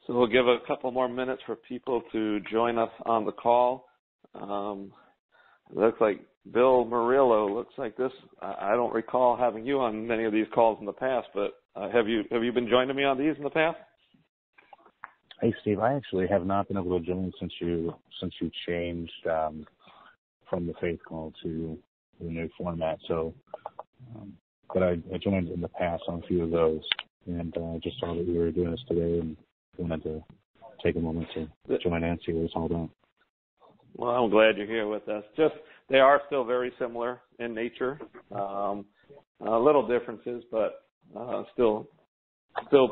So we'll give a couple more minutes for people to join us on the call. It looks like Bill Murillo. Looks like this. I don't recall having you on many of these calls in the past, but have you been joining me on these in the past? Hey, Steve. I actually have not been able to join since you changed from the faith call to the new format. So, but I joined in the past on a few of those, and I just saw that we were doing this today and wanted to take a moment to join and see what it's all about. Well, I'm glad you're here with us. They are still very similar in nature. Little differences, but still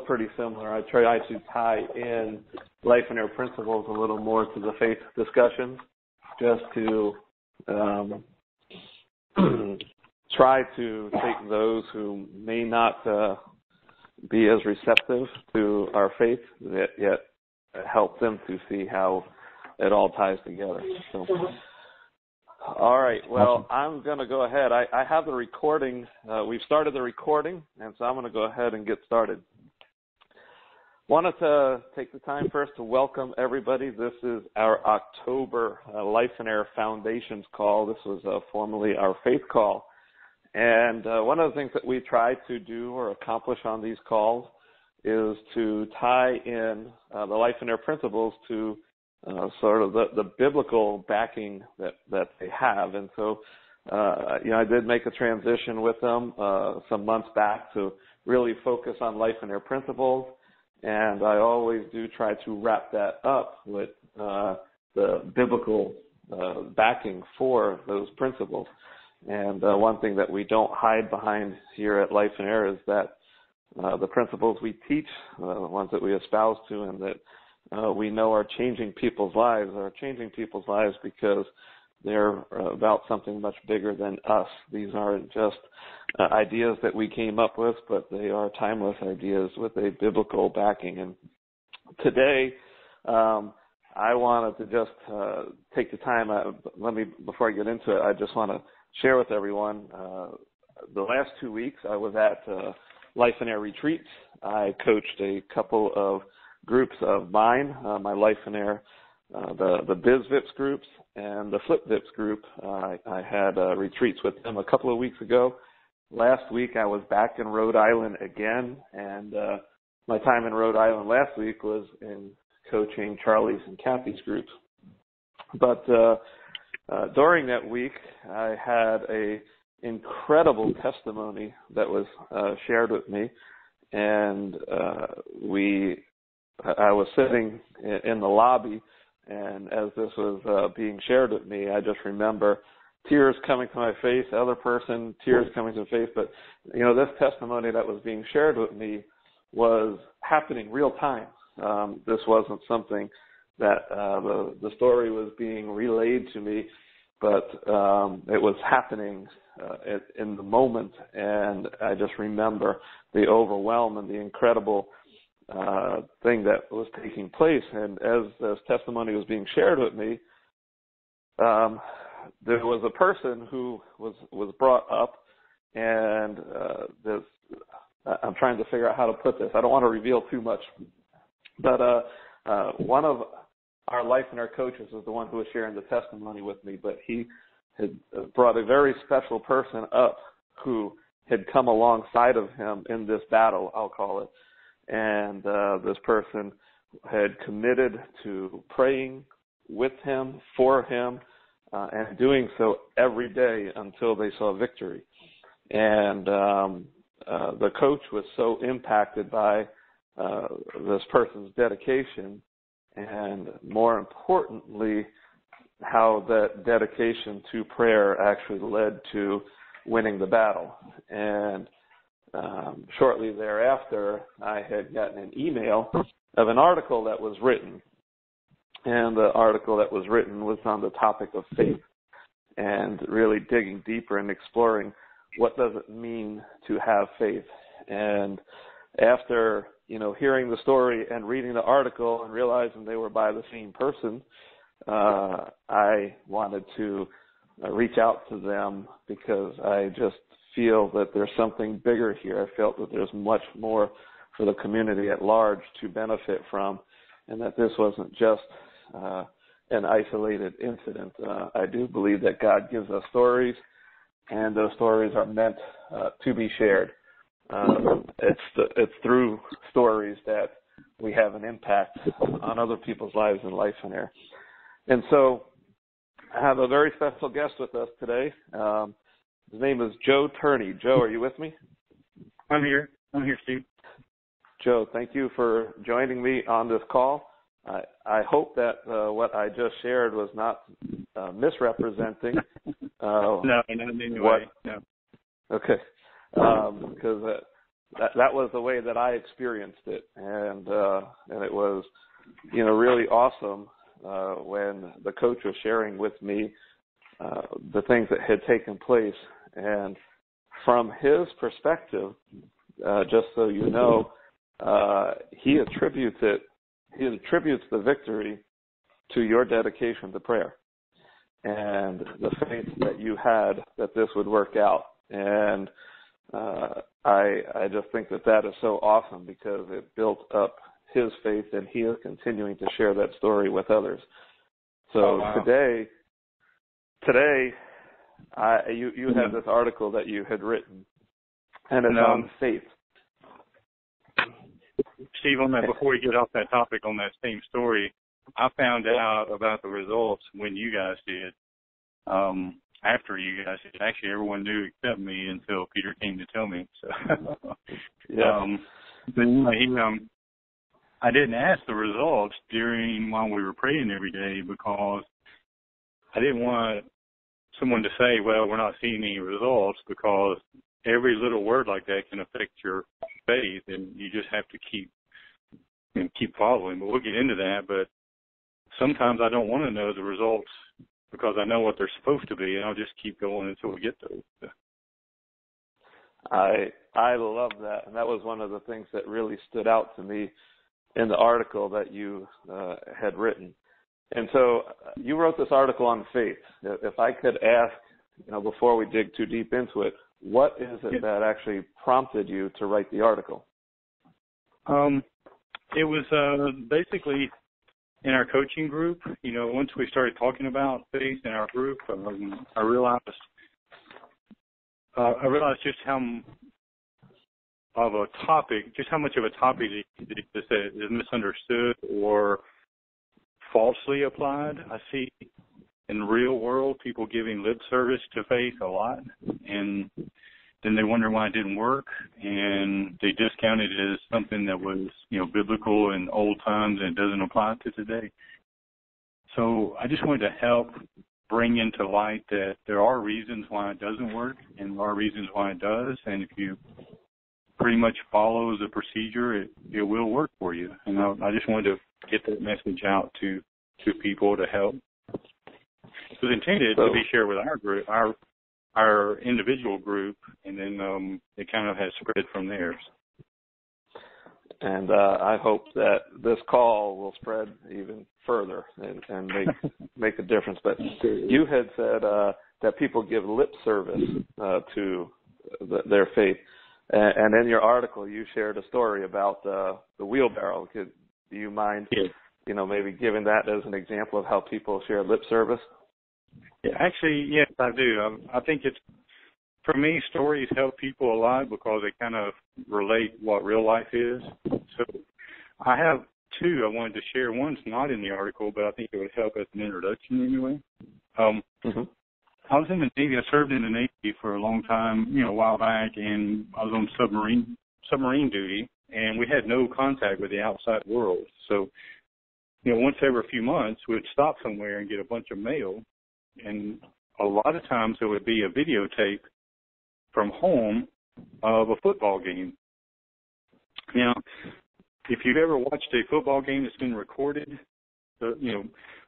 pretty similar. I try to tie in Lifeonaire principles a little more to the faith discussions, just to try to take those who may not be as receptive to our faith, yet help them to see how it all ties together. So, all right. Well, I'm going to go ahead. I have the recording. We've started the recording, and so I'm going to go ahead and get started. Wanted to take the time first to welcome everybody. This is our October Lifeonaire Foundations call. This was formerly our faith call. And one of the things that we try to do or accomplish on these calls is to tie in the Lifeonaire principles to sort of the biblical backing that they have. And so, I did make a transition with them some months back to really focus on Lifeonaire principles. And I always do try to wrap that up with the biblical backing for those principles. And one thing that we don't hide behind here at Lifeonaire is that the principles we teach, the ones that we espouse to and that we know are changing people's lives because they're about something much bigger than us. These aren't just ideas that we came up with, but they are timeless ideas with a biblical backing. And today, I wanted to just take the time. Before I get into it, I just want to share with everyone. The last 2 weeks, I was at Lifeonaire retreats. I coached a couple of groups of mine, my Lifeonaire, the BizVips groups and the FlipVips group. I had retreats with them a couple of weeks ago. Last week, I was back in Rhode Island again, and my time in Rhode Island last week was in coaching Charlie's and Kathy's groups. But during that week, I had a incredible testimony that was shared with me, and I was sitting in the lobby, and as this was being shared with me, I just remember tears coming to my face, the other person, tears coming to the face. But, this testimony that was being shared with me was happening real time. This wasn't something that the story was being relayed to me, but it was happening in the moment, and I just remember the overwhelm and the incredible thing that was taking place. And as this testimony was being shared with me, there was a person who was brought up, and I'm trying to figure out how to put this. I don't want to reveal too much, but one of our Lifeonaire coaches was the one who was sharing the testimony with me, but he had brought a very special person up who had come alongside of him in this battle, I'll call it. And this person had committed to praying with him, for him, and doing so every day until they saw victory. And the coach was so impacted by this person's dedication, and more importantly, how that dedication to prayer actually led to winning the battle. And shortly thereafter, I had gotten an email of an article that was written. And the article that was written was on the topic of faith and really digging deeper and exploring what does it mean to have faith. And after, hearing the story and reading the article and realizing they were by the same person, I wanted to reach out to them because I just feel that there's something bigger here. I felt that there's much more for the community at large to benefit from, and that this wasn't just an isolated incident. I do believe that God gives us stories, and those stories are meant to be shared. It's through stories that we have an impact on other people's lives in Lifeonaire. And so I have a very special guest with us today. His name is Joe Turney. Joe, are you with me? I'm here, Steve. Joe, thank you for joining me on this call. I hope that what I just shared was not misrepresenting. No, not in any way. No. Okay, because that was the way that I experienced it, and it was, really awesome when the coach was sharing with me the things that had taken place, and from his perspective, just so you know, he attributes the victory to your dedication to prayer and the faith that you had that this would work out. And I just think that is so awesome because it built up his faith, and he is continuing to share that story with others. So today, you had this article that you had written, and it's on faith. Steve, on that, before we get off that topic on that same story, I found out about the results when you guys did. After you guys did. Actually, everyone knew except me until Peter came to tell me. So, I didn't ask the results while we were praying every day because I didn't want someone to say, well, we're not seeing any results, because every little word like that can affect your faith, and you just have to keep following. But we'll get into that. But sometimes I don't want to know the results because I know what they're supposed to be, and I'll just keep going until we get those. I love that, and that was one of the things that really stood out to me in the article that you had written. And so you wrote this article on faith. If I could ask, before we dig too deep into it, what is it that actually prompted you to write the article? It was basically in our coaching group. Once we started talking about faith in our group, I realized just how much of a topic is misunderstood or falsely applied. I see in the real world people giving lip service to faith a lot, and then they wonder why it didn't work, and they discount it as something that was, biblical in old times and it doesn't apply to today. So I just wanted to help bring into light that there are reasons why it doesn't work and there are reasons why it does, and if you pretty much follow the procedure, it will work for you. And I just wanted to get that message out to people to help. It was intended to be shared with our group, our individual group, and then it kind of has spread from there. And I hope that this call will spread even further and make a difference. But you had said that people give lip service to their faith. And in your article, you shared a story about the wheelbarrow. Do you mind, maybe giving that as an example of how people share lip service? Yeah, actually, yes, I do. I think for me, stories help people a lot because they kind of relate what real life is. So I have two I wanted to share. One's not in the article, but I think it would help as an introduction anyway. I was in the Navy. I served in the Navy for a long time, a while back, and I was on submarine duty, and we had no contact with the outside world. So, once every few months, we'd stop somewhere and get a bunch of mail, and a lot of times there would be a videotape from home of a football game. Now, if you've ever watched a football game that's been recorded, a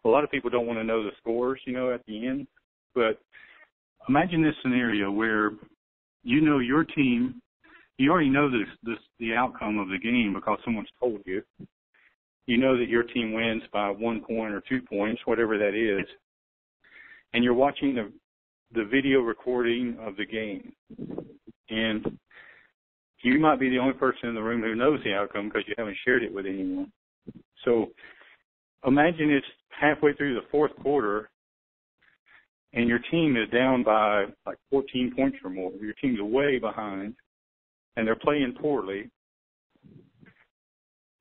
lot of people don't want to know the scores, at the end. But imagine this scenario where your team, you already know the outcome of the game because someone's told you. You know that your team wins by 1 point or 2 points, whatever that is. And you're watching the video recording of the game. And you might be the only person in the room who knows the outcome because you haven't shared it with anyone. So imagine it's halfway through the fourth quarter and your team is down by like 14 points or more. Your team's way behind and they're playing poorly.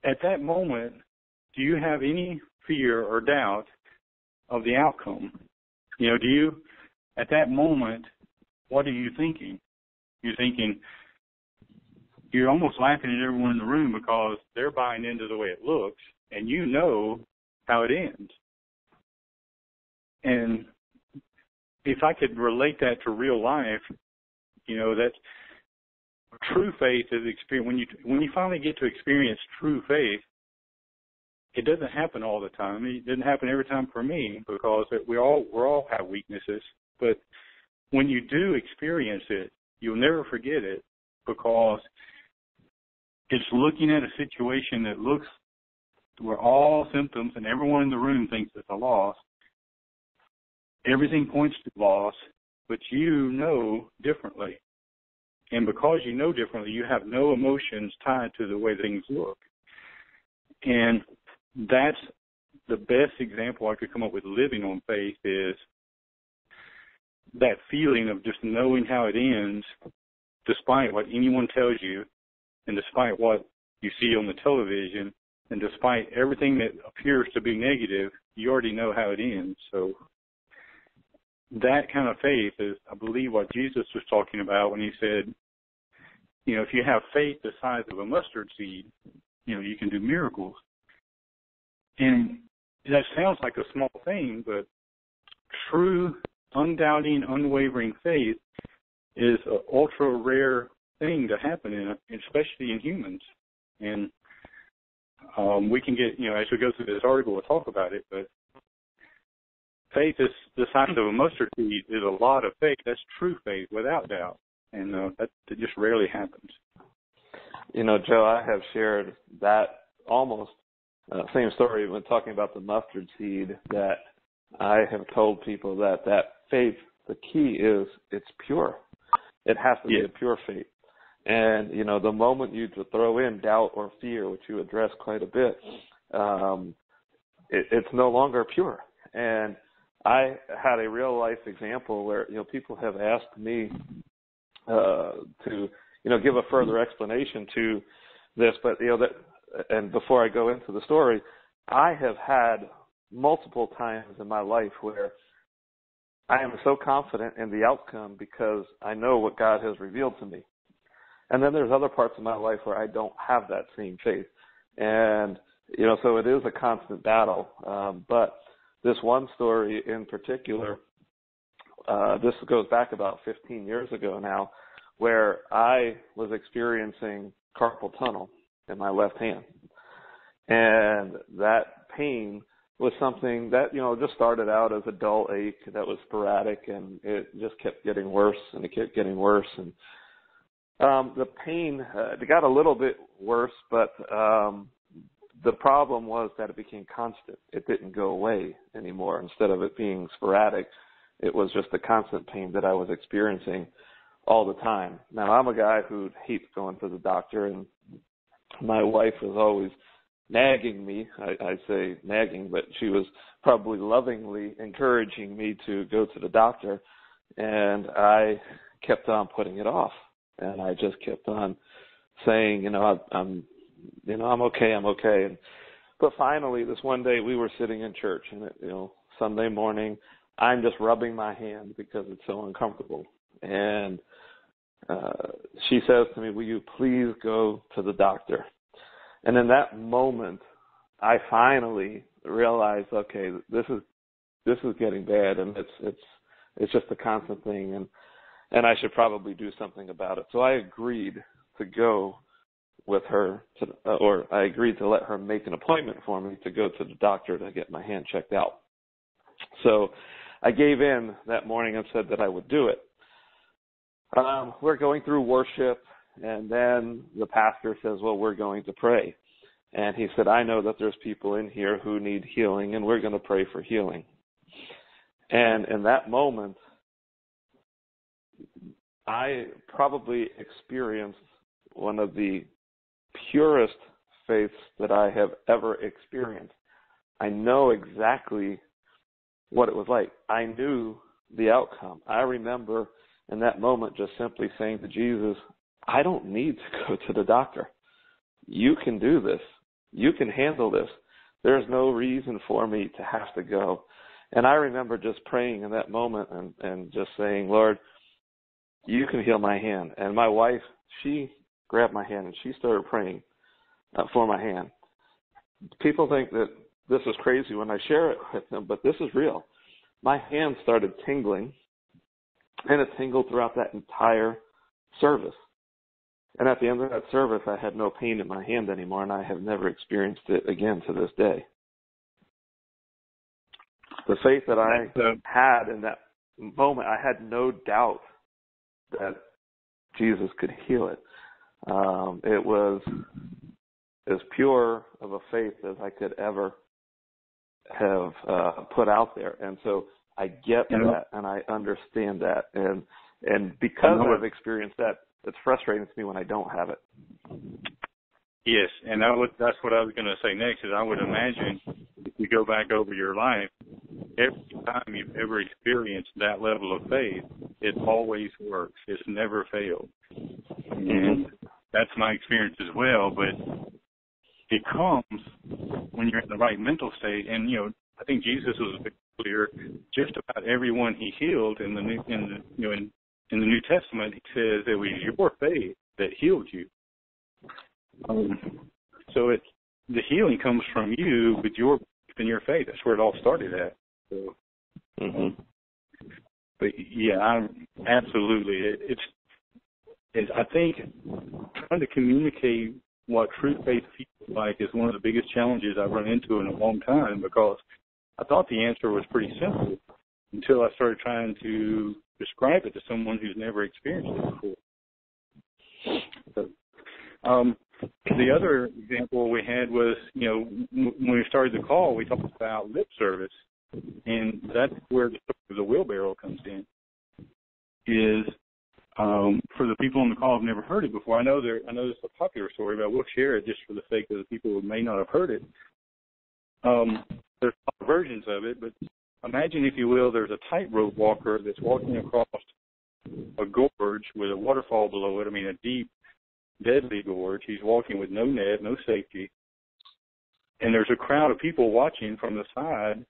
At that moment, do you have any fear or doubt of the outcome? At that moment, what are you thinking? You're almost laughing at everyone in the room because they're buying into the way it looks, and you know how it ends. And if I could relate that to real life, that true faith is experience. When you finally get to experience true faith, it doesn't happen all the time. It doesn't happen every time for me because we all have weaknesses. But when you do experience it, you'll never forget it because it's looking at a situation that looks where all symptoms and everyone in the room thinks it's a loss. Everything points to loss, but you know differently. And because you know differently, you have no emotions tied to the way things look. And that's the best example I could come up with living on faith is that feeling of just knowing how it ends despite what anyone tells you and despite what you see on the television and despite everything that appears to be negative, you already know how it ends. So that kind of faith is, I believe, what Jesus was talking about when he said, if you have faith the size of a mustard seed, you can do miracles. And that sounds like a small thing, but true, undoubting, unwavering faith is an ultra rare thing to happen especially in humans. And we can get, as we go through this article, we'll talk about it, but faith is the size of a mustard seed is a lot of faith. That's true faith, without doubt. And that just rarely happens. Joe, I have shared that almost same story when talking about the mustard seed, that I have told people that faith, the key is it's pure. It has to be a pure faith. And, the moment you throw in doubt or fear, which you address quite a bit, it's no longer pure. And I had a real life example where, people have asked me to, give a further explanation to this, but, and before I go into the story, I have had multiple times in my life where I am so confident in the outcome because I know what God has revealed to me. And then there's other parts of my life where I don't have that same faith. And, so it is a constant battle. But this one story in particular, this goes back about 15 years ago now, where I was experiencing carpal tunnel in my left hand. And that pain was something that, just started out as a dull ache that was sporadic, and it just kept getting worse, and it kept getting worse. And the pain, it got a little bit worse, but the problem was that it became constant. It didn't go away anymore. Instead of it being sporadic, it was just a constant pain that I was experiencing all the time. Now, I'm a guy who hates going to the doctor, and my wife was always nagging me. I say nagging, but she was probably lovingly encouraging me to go to the doctor, and I kept on putting it off. And I just kept on saying, I'm okay. But finally, this one day we were sitting in church, and Sunday morning, I'm just rubbing my hand because it's so uncomfortable. And she says to me, "Will you please go to the doctor?" And in that moment, I finally realized, okay, this is getting bad, and it's just a constant thing, and I should probably do something about it. So I agreed to go with her, or I agreed to let her make an appointment for me to go to the doctor to get my hand checked out. So I gave in that morning and said that I would do it. We're going through worship, and then the pastor says, well, we're going to pray. And he said, I know that there's people in here who need healing, and we're going to pray for healing. And in that moment, I probably experienced one of the purest faiths that I have ever experienced. I know exactly what it was like. I knew the outcome. I remember in that moment just simply saying to Jesus, I don't need to go to the doctor. You can do this. You can handle this. There's no reason for me to have to go. And I remember just praying in that moment and just saying, Lord, you can heal my hand. And my wife, she grabbed my hand and she started praying for my hand. People think that this is crazy when I share it with them, but this is real. My hand started tingling, and it tingled throughout that entire service. And at the end of that service, I had no pain in my hand anymore, and I have never experienced it again to this day. The faith that I had in that moment, I had no doubt that Jesus could heal it. It was as pure of a faith as I could ever have put out there. And so I get that, and I understand that. And because I've experienced that, it's frustrating to me when I don't have it. Yes, and that's what I was going to say next, is I would imagine if you go back over your life, every time you've ever experienced that level of faith, it always works. It's never failed. And that's my experience as well, but it comes when you're in the right mental state. And, I think Jesus was clear, just about everyone he healed in the New Testament, he says it was your faith that healed you. So the healing comes from you with your faith. That's where it all started at. So, but yeah, absolutely. It's I think trying to communicate what true faith feels like is one of the biggest challenges I've run into in a long time, because I thought the answer was pretty simple until I started trying to describe it to someone who's never experienced it before. So, the other example we had was, when we started the call, we talked about lip service, and that's where the wheelbarrow comes in. Is for the people on the call who've never heard it before. I know this is a popular story, but we'll share it just for the sake of the people who may not have heard it. There's a lot of versions of it, but imagine, if you will, there's a tightrope walker that's walking across a gorge with a waterfall below it. A deep, deadly gorge. He's walking with no net, no safety. And there's a crowd of people watching from the side,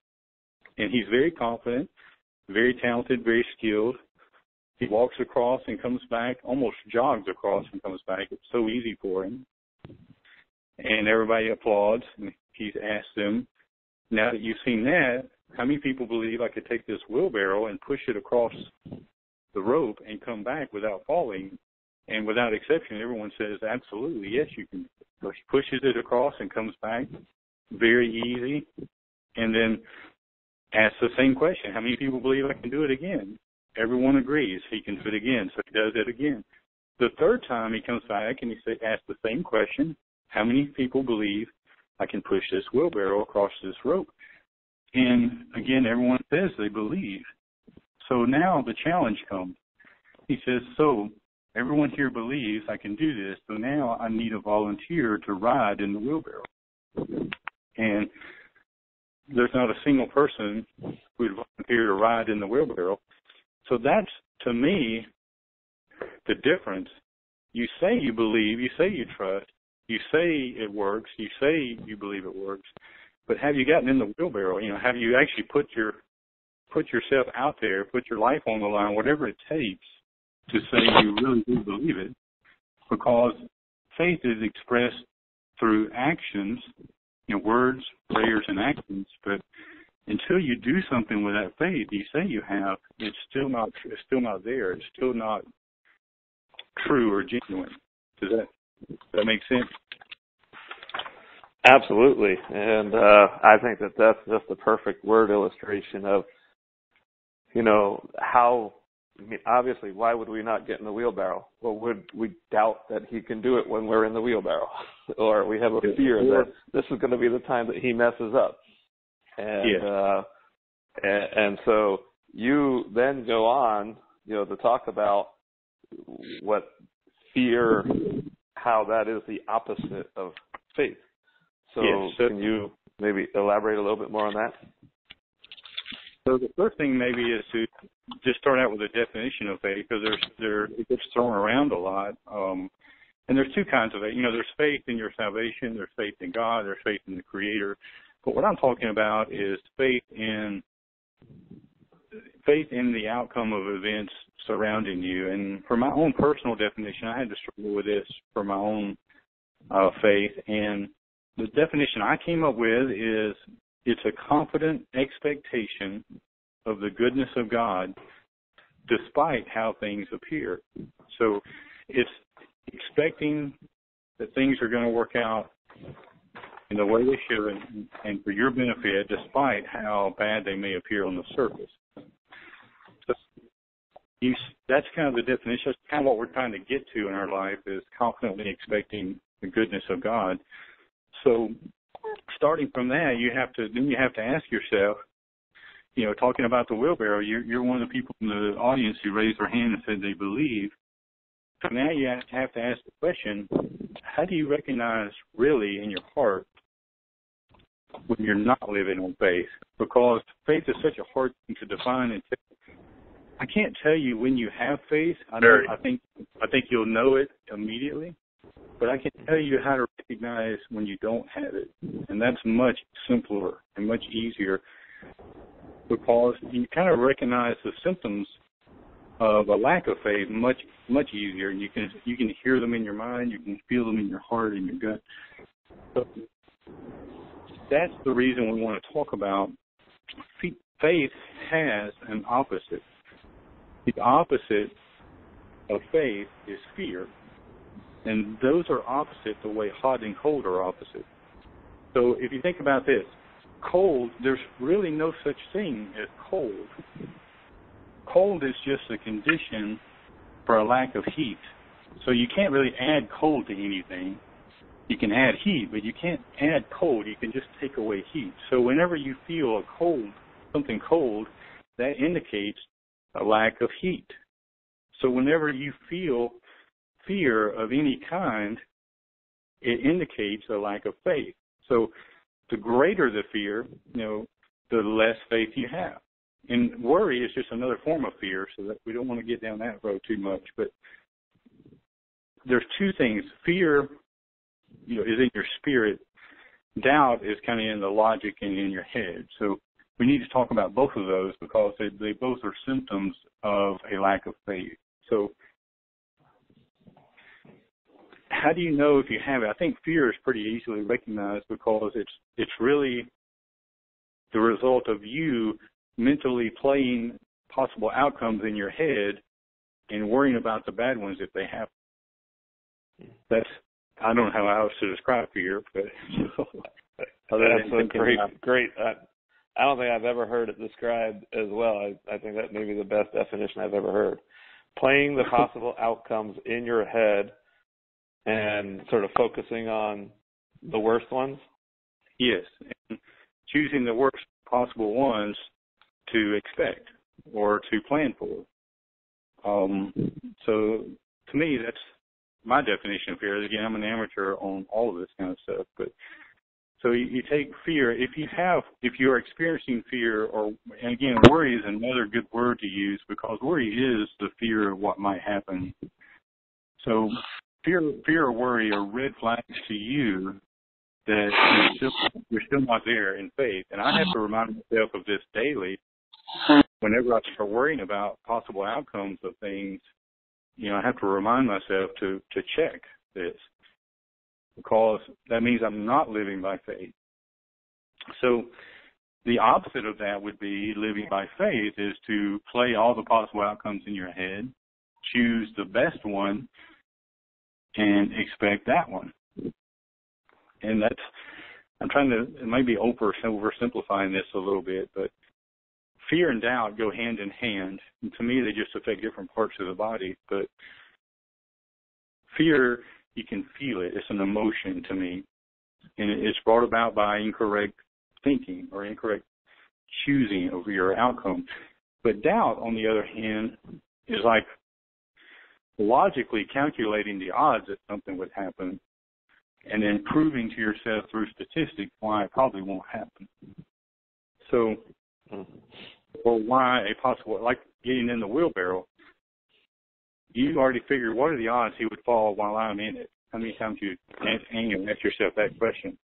and he's very confident, very talented, very skilled. He walks across and comes back, almost jogs across and comes back. It's so easy for him. And everybody applauds, and he's asked them, now that you've seen that, how many people believe I could take this wheelbarrow and push it across the rope and come back without falling? And without exception, everyone says, absolutely, yes, you can. So he pushes it across and comes back, very easy, and then asks the same question, how many people believe I can do it again? Everyone agrees he can do it again, so he does it again. The third time he comes back and he asks the same question, how many people believe I can push this wheelbarrow across this rope? And again, everyone says they believe. So now the challenge comes. He says, so everyone here believes I can do this, so now I need a volunteer to ride in the wheelbarrow. And there's not a single person who would volunteer to ride in the wheelbarrow. So that's, to me, the difference. You say you believe, you say you trust, you say it works, you say you believe it works, but have you gotten in the wheelbarrow? Have you actually put yourself out there, put your life on the line, whatever it takes to say you really do believe it? Because faith is expressed through actions, words, prayers, and actions, but until you do something with that faith you say you have, it's still not there. It's still not true or genuine. Does that make sense? Absolutely. And I think that's just the perfect word illustration of, how, obviously, why would we not get in the wheelbarrow? Well, would we doubt that he can do it when we're in the wheelbarrow? Or we have a fear that this is going to be the time that he messes up. And so you then go on, to talk about what fear how that is the opposite of faith. So, yes, can you maybe elaborate a little bit more on that? So the first thing maybe is to just start out with a definition of faith, because it gets thrown around a lot. And there's two kinds of it. There's faith in your salvation, there's faith in God, there's faith in the Creator. But what I'm talking about is faith in the outcome of events surrounding you. And for my own personal definition, I had to struggle with this for my own faith. And the definition I came up with is it's a confident expectation of the goodness of God despite how things appear. So it's expecting that things are going to work out in the way they should and for your benefit despite how bad they may appear on the surface. So that's kind of the definition. That's kind of what we're trying to get to in our life, is confidently expecting the goodness of God. So starting from that, you have to ask yourself, talking about the wheelbarrow, you're one of the people in the audience who raised their hand and said they believe. So now you have to ask the question, how do you recognize really in your heart when you're not living on faith? Because faith is such a hard thing to define and tell. I can't tell you when you have faith. I think you'll know it immediately. But I can tell you how to recognize when you don't have it. And that's much simpler and much easier, because you kind of recognize the symptoms of a lack of faith much easier. And you can hear them in your mind, you can feel them in your heart and your gut. So that's the reason we want to talk about faith has an opposite. The opposite of faith is fear. And those are opposite the way hot and cold are opposite. So if you think about this, cold, there's really no such thing as cold. Cold is just a condition for a lack of heat. So you can't really add cold to anything. You can add heat, but you can't add cold. You can just take away heat. So whenever you feel something cold, that indicates a lack of heat. So whenever you feel fear of any kind, it indicates a lack of faith. So the greater the fear, the less faith you have. And worry is just another form of fear, so that we don't want to get down that road too much. But there's two things. Fear, is in your spirit. Doubt is kind of in the logic and in your head. So we need to talk about both of those, because they both are symptoms of a lack of faith. So how do you know if you have it? I think fear is pretty easily recognized, because it's really the result of you mentally playing possible outcomes in your head and worrying about the bad ones if they happen. I don't know how else to describe fear, but that's a great. I don't think I've ever heard it described as well. I think that may be the best definition I've ever heard. Playing the possible outcomes in your head and sort of focusing on the worst ones? Yes, and choosing the worst possible ones to expect or to plan for. So to me, that's my definition of fear. Again, I'm an amateur on all of this kind of stuff, but so you take fear. If you're experiencing fear, and again, worry is another good word to use, because worry is the fear of what might happen. So fear or worry are red flags to you that you're still not there in faith. And I have to remind myself of this daily. Whenever I start worrying about possible outcomes of things, I have to remind myself to check this, because that means I'm not living by faith. So the opposite of that would be living by faith, is to play all the possible outcomes in your head, choose the best one, and expect that one. And it might be oversimplifying this a little bit, but fear and doubt go hand in hand. And to me, they just affect different parts of the body. But fear, you can feel it. It's an emotion to me. And it's brought about by incorrect thinking or incorrect choosing of your outcome. But doubt, on the other hand, is like logically calculating the odds that something would happen and then proving to yourself through statistics why it probably won't happen. So, or why a possible, like getting in the wheelbarrow, you already figured what are the odds he would fall while I'm in it. How many times you ask yourself that question?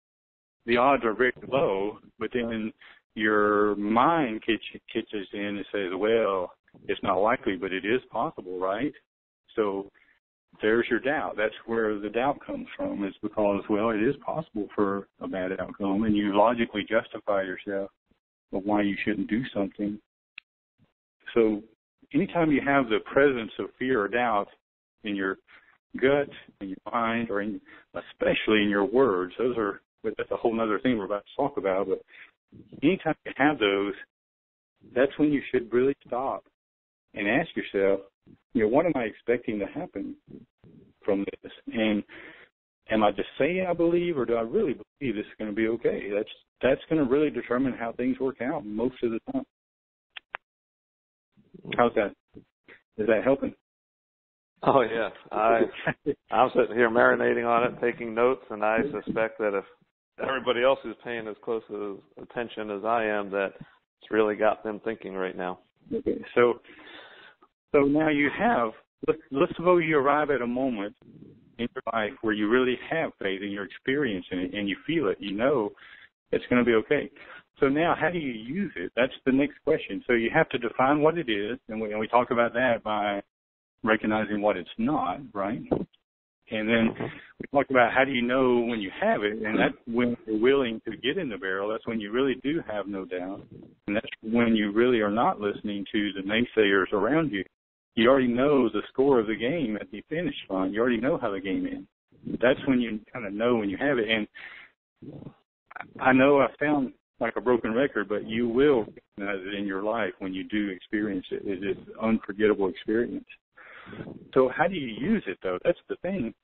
The odds are very low, but then your mind catches in and says, well, it's not likely, but it is possible, right? So there's your doubt. That's where the doubt comes from, is because, well, it is possible for a bad outcome, and you logically justify yourself of why you shouldn't do something. So anytime you have the presence of fear or doubt in your gut, in your mind, or especially in your words, that's a whole other thing we're about to talk about, but anytime you have those, that's when you should really stop and ask yourself, what am I expecting to happen from this? And am I just saying I believe, or do I really believe this is going to be okay? That's going to really determine how things work out most of the time. How's that? Is that helping? Oh, yeah. I'm sitting here marinating on it, taking notes, and I suspect that if everybody else is paying as close attention as I am, that it's really got them thinking right now. Okay, so now you have, let's suppose you arrive at a moment in your life where you really have faith and you're experiencing it and you feel it, it's going to be okay. So now how do you use it? That's the next question. So you have to define what it is, and we talk about that by recognizing what it's not, right? And then we talk about how do you know when you have it, and that's when you're willing to get in the barrel. That's when you really do have no doubt, and that's when you really are not listening to the naysayers around you. You already know the score of the game at the finish line. You already know how the game ends. That's when you kind of know when you have it. And I know I sound like a broken record, but you will recognize it in your life when you do experience it. It is an unforgettable experience. So how do you use it, though? That's the thing,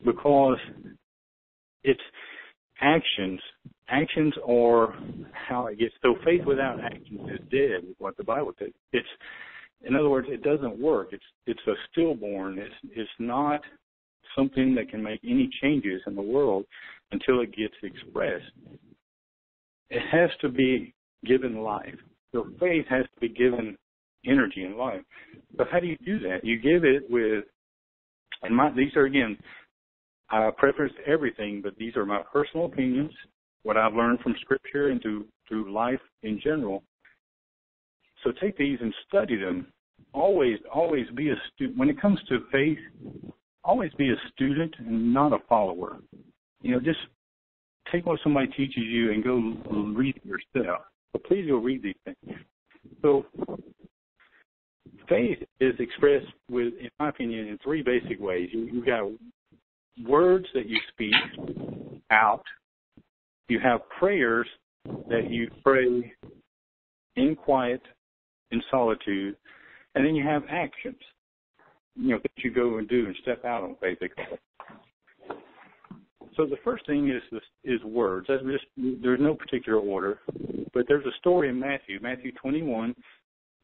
because it's actions. Actions are how it gets. So faith without actions is dead, is what the Bible says. In other words, it doesn't work. It's a stillborn. It's not something that can make any changes in the world until it gets expressed. It has to be given life. So faith has to be given energy and life. So how do you do that? You give it with, and these are, again, I preface everything, but these are my personal opinions, what I've learned from Scripture and through life in general. So take these and study them. Always be a student. When it comes to faith, always be a student and not a follower. Just take what somebody teaches you and go read it yourself. But please go read these things. So faith is expressed with, in my opinion, in three basic ways. You've got words that you speak out. You have prayers that you pray in quiet, in solitude. And then you have actions, that you go and do and step out on, basically. So the first thing is words. There's no particular order, but there's a story in Matthew 21.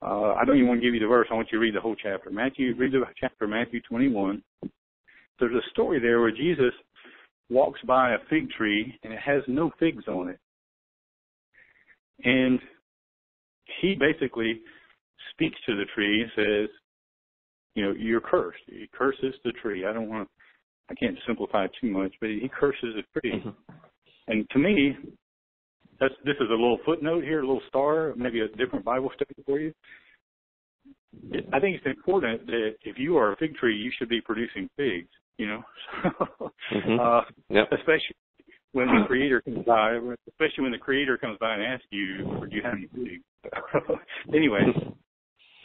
I don't even want to give you the verse. I want you to read the whole chapter. Read the chapter, Matthew 21. There's a story there where Jesus walks by a fig tree, and it has no figs on it. And he basically speaks to the tree and says, you're cursed. He curses the tree. I can't simplify it too much, but he curses the tree. Mm-hmm. And to me, this is a little footnote here, a little star, maybe a different Bible study for you. I think it's important that if you are a fig tree, you should be producing figs, Mm-hmm. Yep. Especially when the Creator comes by, and asks you, do you have any figs? Anyway,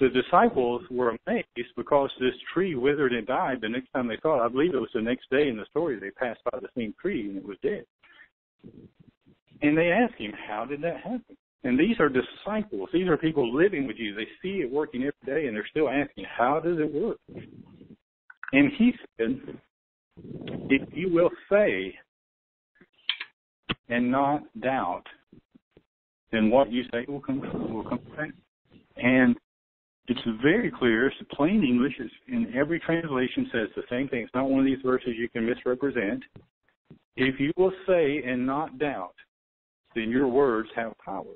the disciples were amazed because this tree withered and died the next time they saw it. I believe it was the next day in the story they passed by the same tree and it was dead. And they asked him, how did that happen? And these are disciples. These are people living with you. They see it working every day and they're still asking, how does it work? And he said, if you will say and not doubt, then what you say will come true. And It's very clear. It's plain English. It's in every translation says the same thing. It's not one of these verses you can misrepresent. If you will say and not doubt, then your words have power.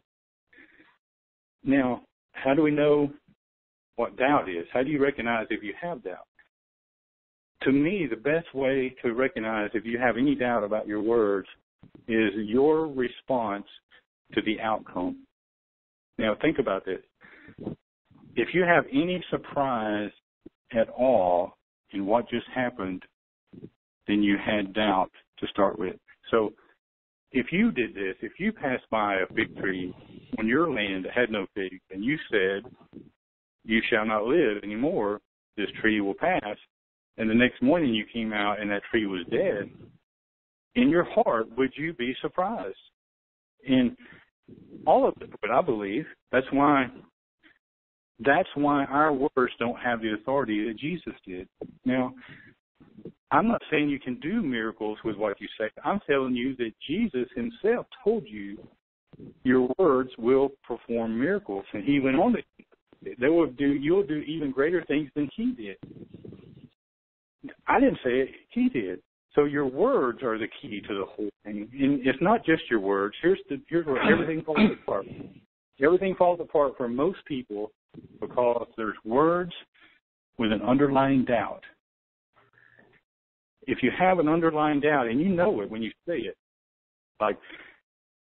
Now, how do we know what doubt is? How do you recognize if you have doubt? To me, the best way to recognize if you have any doubt about your words is your response to the outcome. Now, think about this. If you have any surprise at all in what just happened, then you had doubt to start with. So if you did this, if you passed by a fig tree on your land that had no figs, and you said, you shall not live anymore, this tree will pass, and the next morning you came out and that tree was dead, in your heart, would you be surprised? And all of it, but I believe that's why our words don't have the authority that Jesus did. Now, I'm not saying you can do miracles with what you say. I'm telling you that Jesus himself told you your words will perform miracles. And he went on to you'll do even greater things than he did. I didn't say it, he did. So your words are the key to the whole thing. And it's not just your words. Here's where everything falls apart. Everything falls apart for most people because there's words with an underlying doubt. If you have an underlying doubt, and you know it when you say it, like,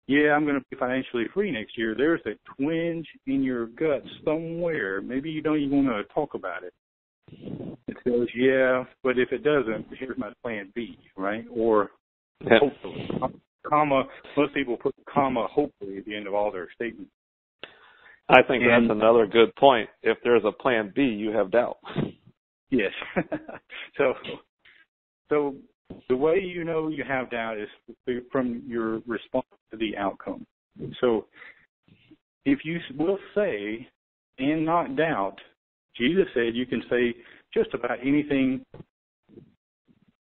yeah, I'm going to be financially free next year, there's a twinge in your gut somewhere. Maybe you don't even want to talk about it. It says, yeah, but if it doesn't, here's my plan B, right? Or hopefully. Comma, most people put comma hopefully at the end of all their statements. I think that's another good point. If there's a plan B, you have doubt. Yes. So the way you know you have doubt is from your response to the outcome. So if you will say and not doubt, Jesus said you can say just about anything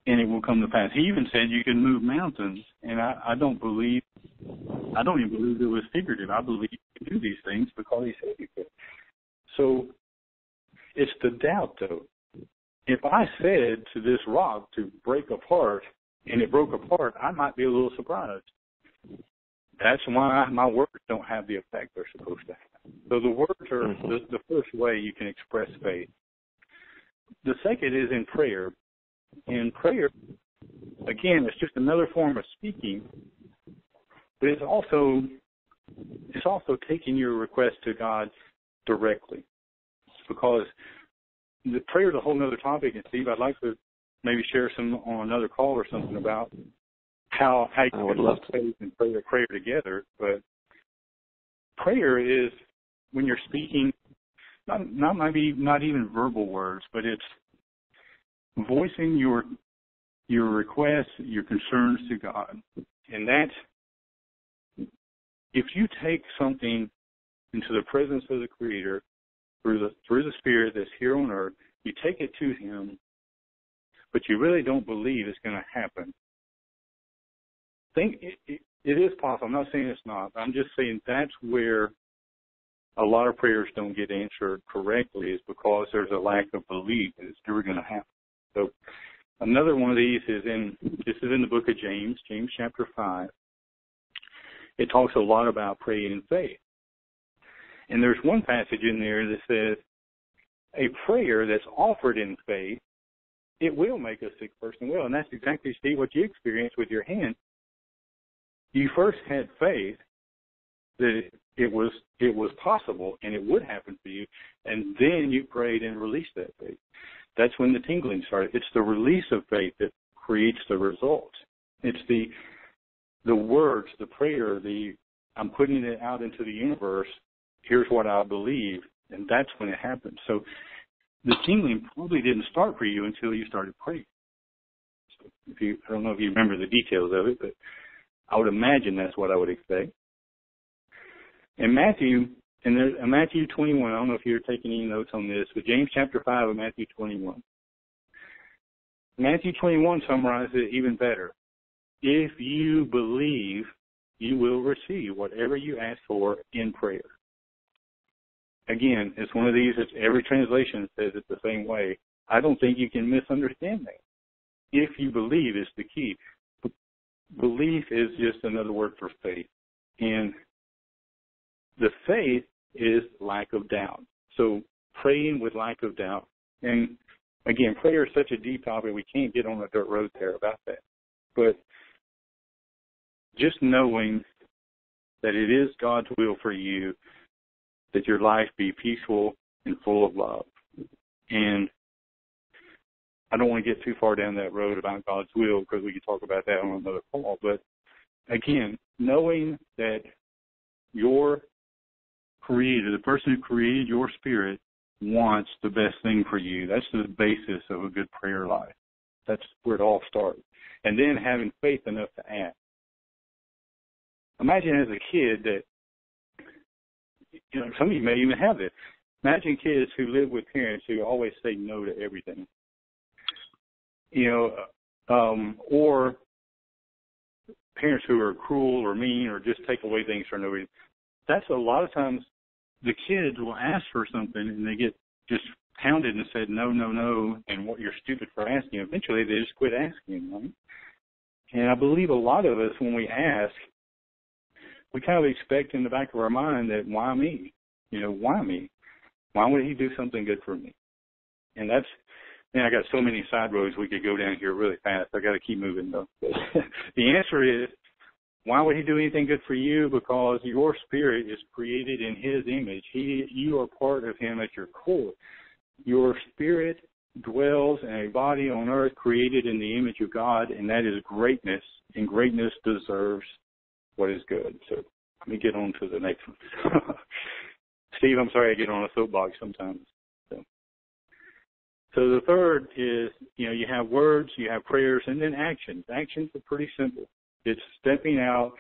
and it will come to pass. He even said you can move mountains, and I don't even believe it was figurative. I believe you can do these things because he said you could. So it's the doubt, though. If I said to this rock to break apart and it broke apart, I might be a little surprised. That's why my words don't have the effect they're supposed to have. So the words are the first way you can express faith. The second is in prayer. In prayer, again, it's just another form of speaking, but it's also taking your request to God directly. Because the prayer is a whole other topic, and Steve, I'd like to maybe share some on another call or something about how you can love faith and prayer together. But prayer is when you're speaking, not even verbal words, but it's voicing your requests, your concerns to God. And that's, if you take something into the presence of the Creator through the Spirit that's here on earth, you take it to Him, but you really don't believe it's going to happen. It is possible. I'm not saying it's not. I'm just saying that's where a lot of prayers don't get answered correctly, is because there's a lack of belief that it's never going to happen. So another one of these is in the book of James, James chapter 5. It talks a lot about praying in faith. And there's one passage in there that says, a prayer that's offered in faith, it will make a sick person well. And that's exactly, Steve, what you experienced with your hand. You first had faith that it was possible and it would happen for you, and then you prayed and released that faith. That's when the tingling started. It's the release of faith that creates the result. It's the words, the prayer, I'm putting it out into the universe. Here's what I believe, and that's when it happens. So the tingling probably didn't start for you until you started praying. So I don't know if you remember the details of it, but I would imagine that's what I would expect. In Matthew 21, I don't know if you're taking any notes on this, but James chapter 5 and Matthew 21. Matthew 21 summarizes it even better. If you believe, you will receive whatever you ask for in prayer. again, it's one of these, it's every translation says it the same way. I don't think you can misunderstand that. If you believe is the key. Belief is just another word for faith. And the faith is lack of doubt. So praying with lack of doubt. And again, prayer is such a deep topic, we can't get on a dirt road there about that. But just knowing that it is God's will for you that your life be peaceful and full of love. And I don't want to get too far down that road about God's will because we could talk about that on another call. But again, knowing that your Creator, the person who created your spirit, wants the best thing for you. That's the basis of a good prayer life. That's where it all starts. And then having faith enough to ask. Imagine as a kid that, some of you may even have this. Imagine kids who live with parents who always say no to everything. Or parents who are cruel or mean or just take away things for no reason. That's a lot of times the kids will ask for something and they get just pounded and said no, no, no, and what you're stupid for asking. Eventually they just quit asking, right? And I believe a lot of us, when we ask, we kind of expect in the back of our mind that why me? Why me? Why would he do something good for me? And I got so many side roads we could go down here really fast. I got to keep moving though. The answer is, why would he do anything good for you? Because your spirit is created in his image. You are part of him at your core. Your spirit dwells in a body on earth created in the image of God, and that is greatness, and greatness deserves what is good. So let me get on to the next one. Steve, I'm sorry I get on a soapbox sometimes. So the third is, you have words, you have prayers, and then actions. Actions are pretty simple. It's stepping out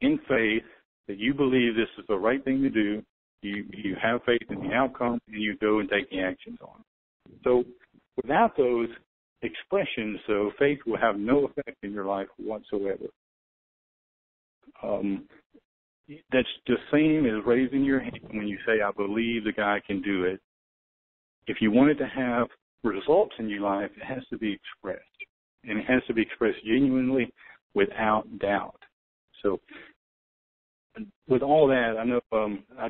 in faith that you believe this is the right thing to do. You have faith in the outcome, and you go and take the actions on it. So without those expressions, so faith will have no effect in your life whatsoever. That's the same as raising your hand when you say, I believe the guy can do it. If you want it to have results in your life, it has to be expressed. And it has to be expressed genuinely without doubt. So with all that, I know,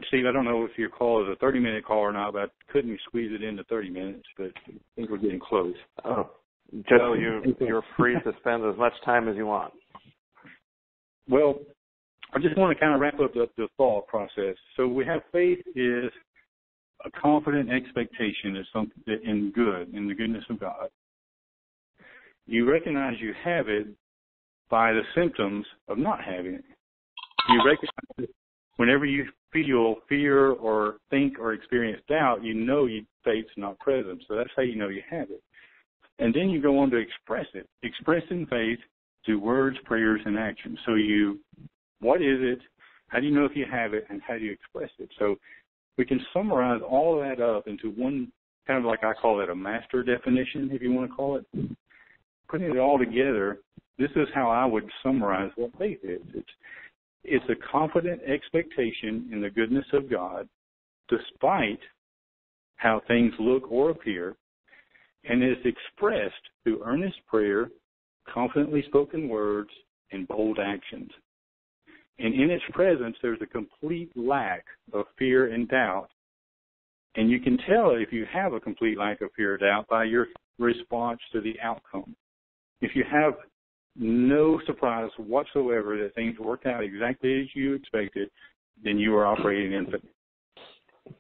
Steve, I don't know if your call is a 30-minute call or not, but I couldn't squeeze it into 30 minutes, but I think we're getting close. Oh, Joe, you're free to spend as much time as you want. Well, I just want to kind of wrap up the thought process. So we have faith is a confident expectation of something in the goodness of God. You recognize you have it by the symptoms of not having it. You recognize it whenever you feel fear or think or experience doubt, faith's not present. So that's how you know you have it. And then you go on to express it. Expressing faith through words, prayers, and actions. So what is it? How do you know if you have it? And how do you express it? So we can summarize all of that up into one, kind of like I call it a master definition, if you want to call it. Putting it all together, this is how I would summarize what faith is. It's a confident expectation in the goodness of God, despite how things look or appear, and is expressed through earnest prayer, confidently spoken words, and bold actions. And in its presence, there's a complete lack of fear and doubt. And you can tell if you have a complete lack of fear or doubt by your response to the outcome. If you have no surprise whatsoever that things worked out exactly as you expected, then you are operating in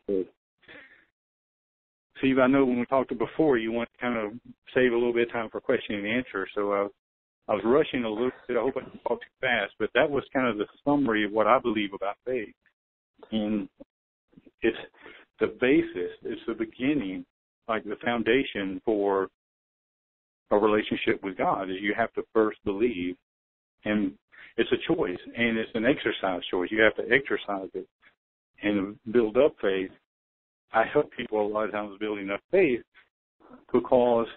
faith. Steve, I know when we talked before, you want to kind of save a little bit of time for question and answer, so I was rushing a little bit. I hope I didn't talk too fast, but that was kind of the summary of what I believe about faith. And it's the basis, it's the beginning, like the foundation for a relationship with God, is you have to first believe. And it's a choice, and it's an exercise choice. You have to exercise it and build up faith. I help people a lot of times building up faith because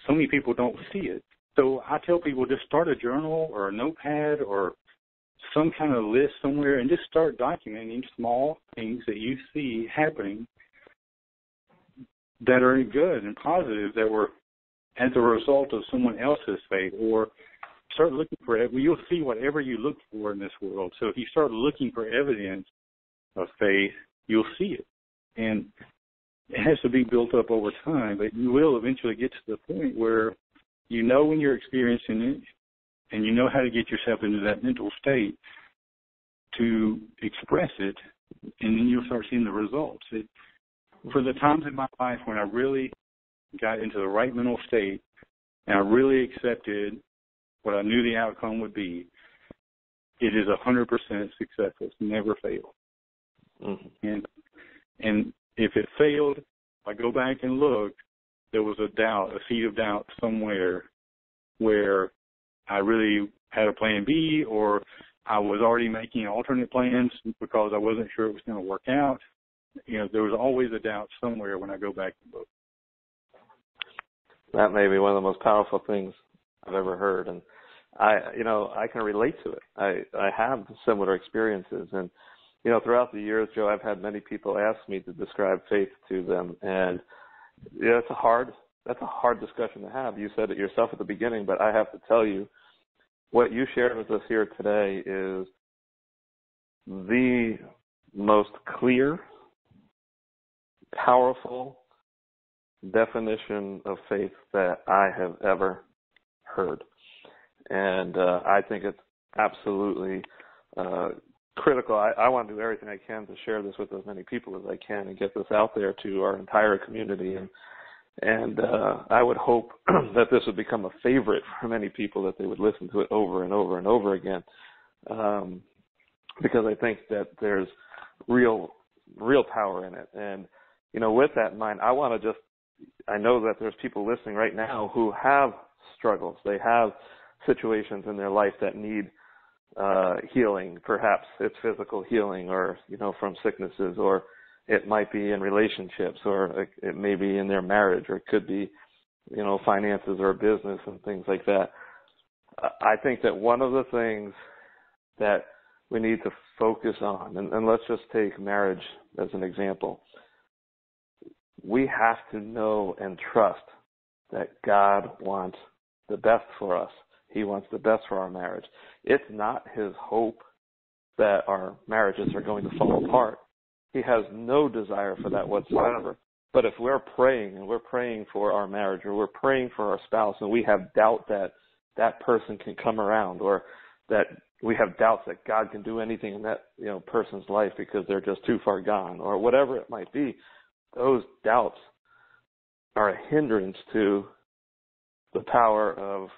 so many people don't see it. So I tell people just start a journal or a notepad or some kind of list somewhere and just start documenting small things that you see happening that are good and positive that were as a result of someone else's faith. Or start looking for it. Well, you'll see whatever you look for in this world. So if you start looking for evidence of faith, you'll see it. And it has to be built up over time, but you will eventually get to the point where you know when you're experiencing it and you know how to get yourself into that mental state to express it, and then you'll start seeing the results. For the times in my life when I really got into the right mental state and I really accepted what I knew the outcome would be, it is 100% successful. It's never failed. Mm-hmm. And if it failed, if I go back and look, there was a seed of doubt somewhere where I really had a plan B, or I was already making alternate plans because I wasn't sure it was going to work out. There was always a doubt somewhere when I go back and look. That may be one of the most powerful things I've ever heard, and I can relate to it. I have similar experiences, and throughout the years, Joe, I've had many people ask me to describe faith to them, and that's a hard discussion to have. You said it yourself at the beginning, but I have to tell you, what you shared with us here today is the most clear, powerful definition of faith that I have ever heard. And I think it's absolutely critical. I want to do everything I can to share this with as many people as I can and get this out there to our entire community. And I would hope that this would become a favorite for many people, that they would listen to it over and over and over again, because I think that there's real power in it. And, with that in mind, I know that there's people listening right now who have struggles. They have situations in their life that need healing. Perhaps it's physical healing, or from sicknesses, or it might be in relationships, or it may be in their marriage, or it could be finances or business and things like that. I think that one of the things that we need to focus on, and let's just take marriage as an example, we have to know and trust that God wants the best for us. He wants the best for our marriage. It's not his hope that our marriages are going to fall apart. He has no desire for that whatsoever. But if we're praying, and we're praying for our marriage, or we're praying for our spouse, and we have doubt that that person can come around, or that we have doubts that God can do anything in that person's life because they're just too far gone, or whatever it might be, those doubts are a hindrance to the power of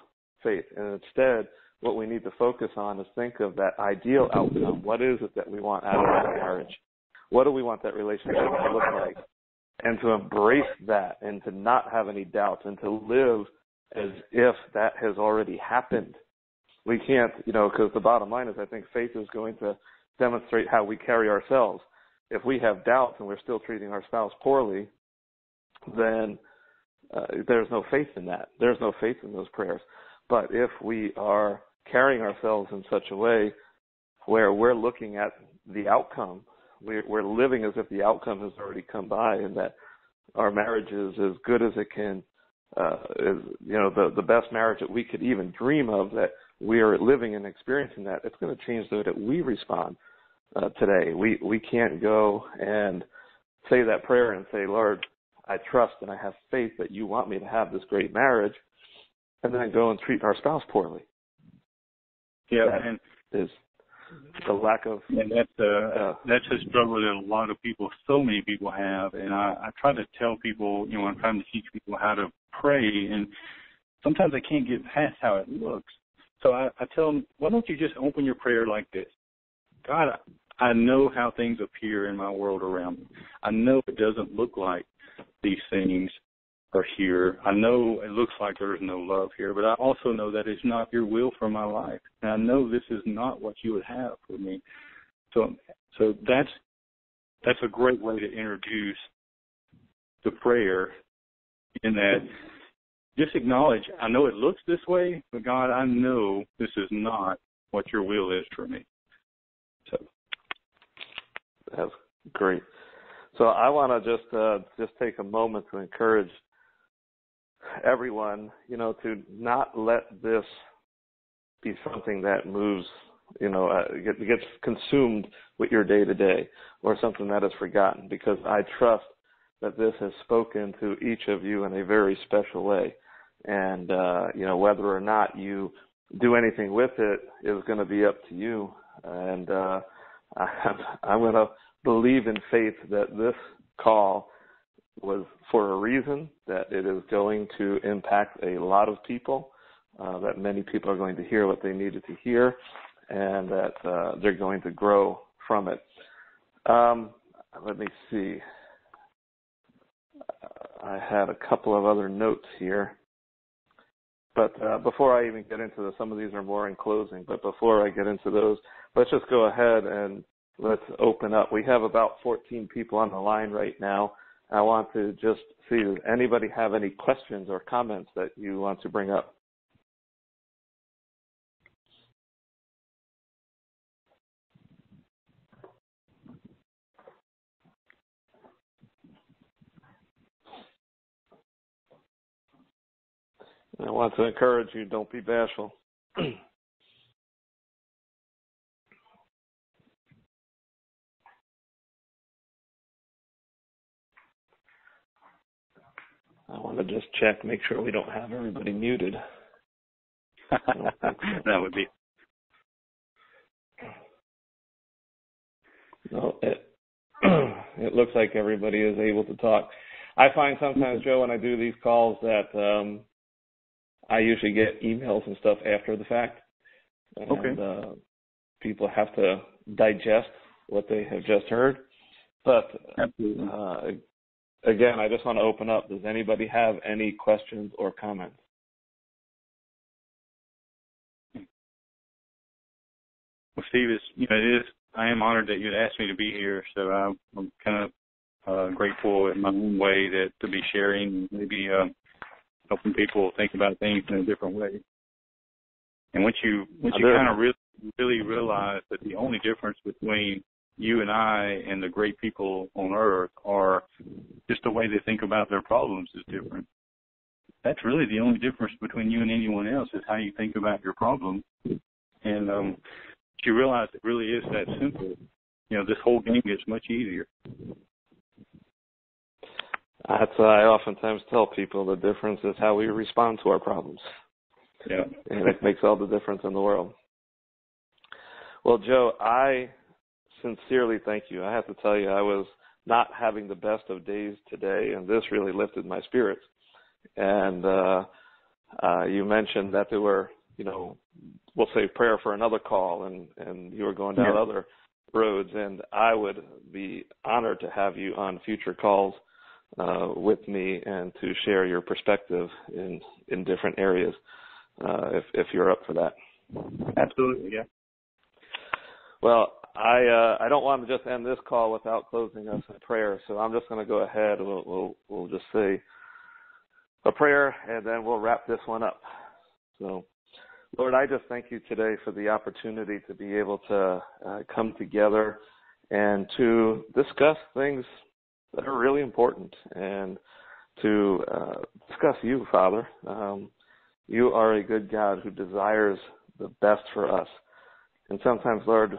faith. And instead, what we need to focus on is think of that ideal outcome. What is it that we want out of that marriage? What do we want that relationship to look like? And to embrace that, and to not have any doubts, and to live as if that has already happened. We can't, because the bottom line is, I think faith is going to demonstrate how we carry ourselves. If we have doubts and we're still treating our spouse poorly, then there's no faith in that. There's no faith in those prayers. But if we are carrying ourselves in such a way where we're looking at the outcome, we're living as if the outcome has already come by, and that our marriage is as good as it can, the best marriage that we could even dream of, that we are living and experiencing that, it's going to change the way that we respond today. We can't go and say that prayer and say, Lord, I trust and I have faith that you want me to have this great marriage, and then go and treat our spouse poorly. Yeah, and is the lack of. And that's a struggle that a lot of people, so many people have. And I try to tell people, I'm trying to teach people how to pray, and sometimes they can't get past how it looks. So I tell them, why don't you just open your prayer like this? God, I know how things appear in my world around me. I know it doesn't look like these things are here. I know it looks like there's no love here, but I also know that it's not your will for my life. And I know this is not what you would have for me. So that's a great way to introduce the prayer, in that just acknowledge, I know it looks this way, but God, I know this is not what your will is for me. So that's great. So I want to just take a moment to encourage everyone, to not let this be something that moves, gets consumed with your day to day, or something that is forgotten, because I trust that this has spoken to each of you in a very special way. And, whether or not you do anything with it is going to be up to you. And I'm going to believe in faith that this call was for a reason, that it is going to impact a lot of people, that many people are going to hear what they needed to hear, and that they're going to grow from it. Let me see. I had a couple of other notes here. But before I even get into this, some of these are more in closing, but before I get into those, let's just go ahead and let's open up. We have about 14 people on the line right now. I want to just see, does anybody have any questions or comments that you want to bring up? I want to encourage you, don't be bashful. I want to just check, make sure we don't have everybody muted. That would be. No, it looks like everybody is able to talk. I find sometimes, Joe, when I do these calls that I usually get emails and stuff after the fact. And Okay. People have to digest what they have just heard. But again, I just want to open up. Does anybody have any questions or comments? Well, Steve, I am honored that you'd asked me to be here, so I'm kind of grateful in my own way to be sharing, maybe helping people think about things in a different way. And once you kind of really realize that the only difference between you and I and the great people on earth are just the way they think about their problems is different. That's really the only difference between you and anyone else, is how you think about your problem. And you realize it really is that simple. This whole game gets much easier. That's what I oftentimes tell people. The difference is how we respond to our problems. Yeah. And it makes all the difference in the world. Well, Joe, I sincerely thank you. I have to tell you, I was not having the best of days today, and this really lifted my spirits. And you mentioned that there were, we'll say prayer for another call, and you were going down other roads, and I would be honored to have you on future calls with me and to share your perspective in different areas, if you're up for that. Absolutely, yeah. Well, I don't want to just end this call without closing us in prayer, so I'm just going to go ahead. We'll just say a prayer, and then we'll wrap this one up. So, Lord, I just thank you today for the opportunity to be able to come together and to discuss things that are really important, and to discuss you, Father. You are a good God who desires the best for us. And sometimes, Lord,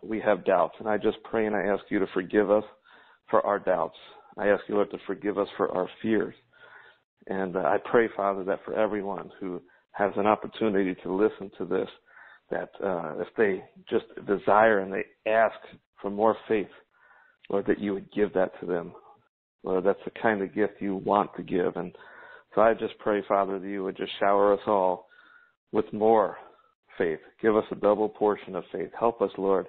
we have doubts, and I just pray and I ask you to forgive us for our doubts. I ask you, Lord, to forgive us for our fears. And I pray, Father, that for everyone who has an opportunity to listen to this, that if they just desire and they ask for more faith, Lord, that you would give that to them. Lord, that's the kind of gift you want to give. And so I just pray, Father, that you would just shower us all with more faith. Give us a double portion of faith. Help us, Lord,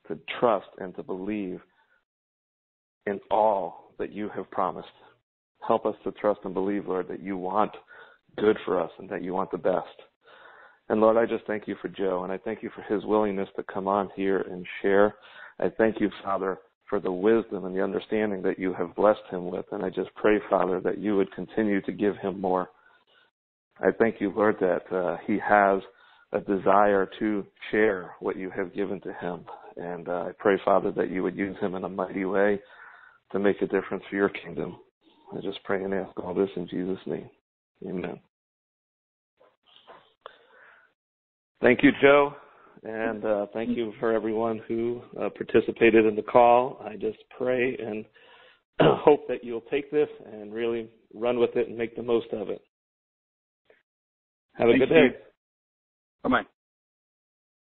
to trust and to believe in all that you have promised. Help us to trust and believe, Lord, that you want good for us and that you want the best. And Lord, I just thank you for Joe, and I thank you for his willingness to come on here and share. I thank you, Father, for the wisdom and the understanding that you have blessed him with. And I just pray, Father, that you would continue to give him more. I thank you, Lord, that he has a desire to share what you have given to him. And I pray, Father, that you would use him in a mighty way to make a difference for your kingdom. I just pray and ask all this in Jesus' name. Amen. Thank you, Joe, and thank you for everyone who participated in the call. I just pray and hope that you'll take this and really run with it and make the most of it. Have a good day. Bye-bye.